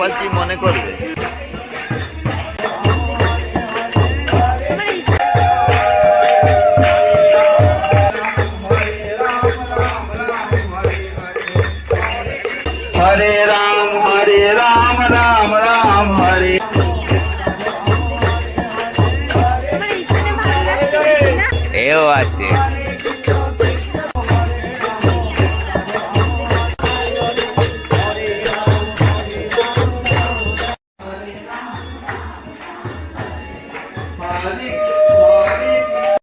গোপালজি মনে করবে। हरे राम राम राम हरे। એવું વાત છે।